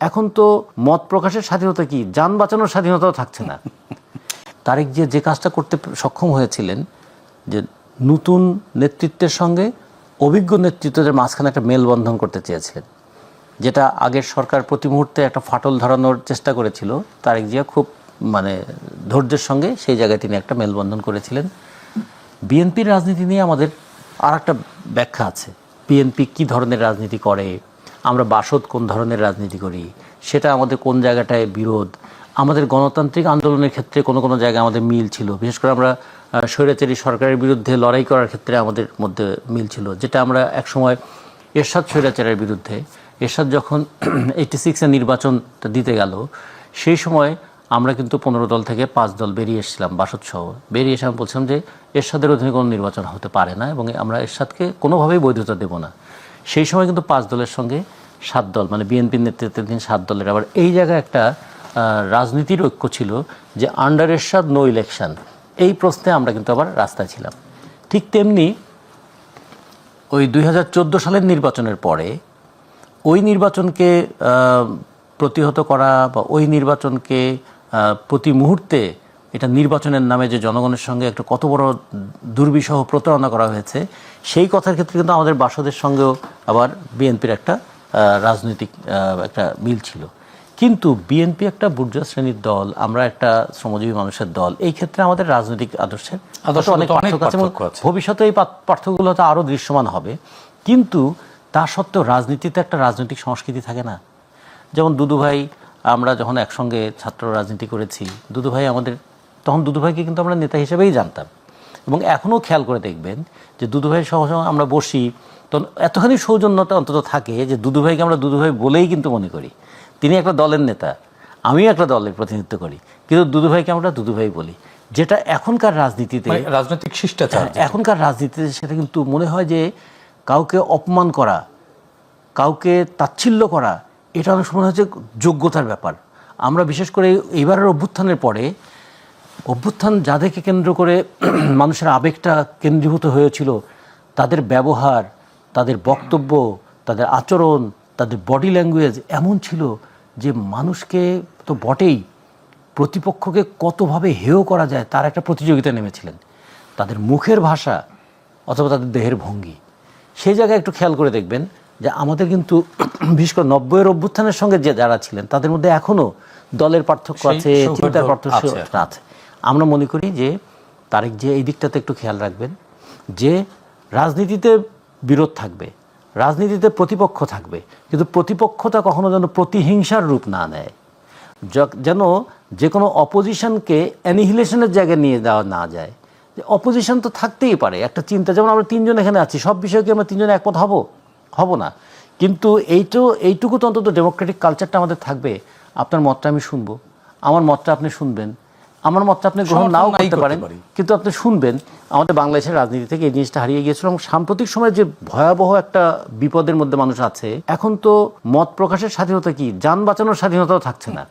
এখন তো মত প্রকাশের স্বাধীনতা কি, যান বাঁচানোর স্বাধীনতাও থাকছে না। তারেক যে কাজটা করতে সক্ষম হয়েছিলেন, যে নতুন নেতৃত্বের সঙ্গে অভিজ্ঞ নেতৃত্বের মাঝখানে একটা মেলবন্ধন করতে চেয়েছিলেন, যেটা আগের সরকার প্রতি মুহূর্তে একটা ফাটল ধরানোর চেষ্টা করেছিল। তারেক জিয়া খুব ধৈর্যের সঙ্গে সেই জায়গায় তিনি একটা মেলবন্ধন করেছিলেন। বিএনপির রাজনীতি নিয়ে আমাদের আর একটা ব্যাখ্যা আছে। বিএনপি কী ধরনের রাজনীতি করে, আমরা বাসদ কোন ধরনের রাজনীতি করি, সেটা আমাদের কোন জায়গাটায় বিরোধ। আমাদের গণতান্ত্রিক আন্দোলনের ক্ষেত্রে কোনো কোনো জায়গায় আমাদের মিল ছিল, বিশেষ করে আমরা স্বৈরাচারী সরকারের বিরুদ্ধে লড়াই করার ক্ষেত্রে আমাদের মধ্যে মিল ছিল, যেটা আমরা একসময় এরশাদ স্বৈরাচারের বিরুদ্ধে, এরশাদ যখন 86-এর নির্বাচনটা দিতে গেল, সেই সময় আমরা কিন্তু 15 দল থেকে 5 দল বেরিয়ে এসেছিলাম, বাসদ সহ বেরিয়ে এসে আমি বলছিলাম যে এরশাদের অধীনে কোনো নির্বাচন হতে পারে না এবং আমরা এরশাদকে কোনোভাবেই বৈধতা দেব না। সেই সময় কিন্তু 5 দলের সঙ্গে 7 দল, মানে বিএনপির নেতৃত্বাধীন 7 দলের আবার এই জায়গায় একটা রাজনীতির ঐক্য ছিল যে আন্ডার এরশাদ নো ইলেকশন, এই প্রশ্নে আমরা কিন্তু আবার রাস্তায় ছিলাম। ঠিক তেমনি ওই 2014 সালের নির্বাচনের পরে ওই নির্বাচনকে প্রতিহত করা বা ওই নির্বাচনকে প্রতি মুহূর্তে এটা নির্বাচনের নামে যে জনগণের সঙ্গে একটা কত বড় দুর্বিষহ প্রতারণা করা হয়েছে, সেই কথার ক্ষেত্রে কিন্তু আমাদের বাসদের সঙ্গেও আবার বিএনপির একটা রাজনৈতিক একটা মিল ছিল। কিন্তু বিএনপি একটা বুর্জোয়া শ্রেণীর দল, আমরা একটা শ্রমজীবী মানুষের দল, এই ক্ষেত্রে আমাদের রাজনৈতিক আদর্শের অনেক পার্থক্য আছে এবং ভবিষ্যতে এই পার্থক্যগুলো হয়তো আরও দৃশ্যমান হবে। কিন্তু তা সত্ত্বেও রাজনীতিতে একটা রাজনৈতিক সংস্কৃতি থাকে না। যেমন দুদুভাই, আমরা যখন একসঙ্গে ছাত্র রাজনীতি করেছি, দুদুভাই আমাদের, তখন দুদুভাইকে কিন্তু আমরা নেতা হিসেবেই জানতাম এবং এখনও খেয়াল করে দেখবেন যে দুদুভাই সহ আমরা বসি, তখন এতখানি সৌজন্যতা অন্তত থাকে যে দুদুভাইকে আমরা দুদুভাই বলেই কিন্তু মনে করি। তিনি একটা দলের নেতা, আমিও একটা দলের প্রতিনিধিত্ব করি, কিন্তু দুদুভাইকে আমরা দুদুভাই বলি, যেটা এখনকার রাজনীতিতে, রাজনৈতিক শিষ্টাচার, এখনকার রাজনীতিতে সেটা কিন্তু মনে হয় যে কাউকে অপমান করা, কাউকে তাচ্ছিল্য করা, এটা অনেক সময় হচ্ছে যোগ্যতার ব্যাপার। আমরা বিশেষ করে এইবারের অভ্যুত্থানের পরে, অভ্যুত্থান যাদেরকে কেন্দ্র করে মানুষের আবেগটা কেন্দ্রীভূত হয়েছিল, তাদের ব্যবহার, তাদের বক্তব্য, তাদের আচরণ, তাদের বডি ল্যাঙ্গুয়েজ এমন ছিল যে মানুষকে তো বটেই, প্রতিপক্ষকে কতভাবে হেয় করা যায় তার একটা প্রতিযোগিতা নেমেছিলেন। তাদের মুখের ভাষা অথবা তাদের দেহের ভঙ্গি, সেই জায়গায় একটু খেয়াল করে দেখবেন যে আমাদের কিন্তু বিশেষ করে 90-এর অভ্যুত্থানের সঙ্গে যে যারা ছিলেন তাদের মধ্যে এখনও দলের পার্থক্য আছে, চিন্তার পার্থক্য আছে। আমরা মনে করি যে তারেক যে এই দিকটাতে একটু খেয়াল রাখবেন যে রাজনীতিতে বিরোধ থাকবে, রাজনীতিতে প্রতিপক্ষ থাকবে, কিন্তু প্রতিপক্ষতা কখনো যেন প্রতিহিংসার রূপ না নেয়, যেন যে কোনো অপোজিশনকে অ্যানিহিলেশনের জায়গায় নিয়ে দেওয়া না যায়। যে অপোজিশন তো থাকতেই পারে একটা চিন্তা, যেমন আমরা 3 জন এখানে আছি, সব বিষয়ে কি আমরা 3 জন একমত হব না, কিন্তু এইটুকু তো অন্তত ডেমোক্রেটিক কালচারটা আমাদের থাকবে। আপনার মতটা আমি শুনবো, আমার মতটা আপনি শুনবেন, আমার মতটা আপনি গ্রহণ নাও করতে পারেন, কিন্তু আপনি শুনবেন। আমাদের বাংলাদেশের রাজনীতি থেকে এই জিনিসটা হারিয়ে গিয়েছিল এবং সাম্প্রতিক সময়ে যে ভয়াবহ একটা বিপদের মধ্যে মানুষ আছে, এখন তো মত প্রকাশের স্বাধীনতা কি, যান বাঁচানোর স্বাধীনতাও থাকছে না।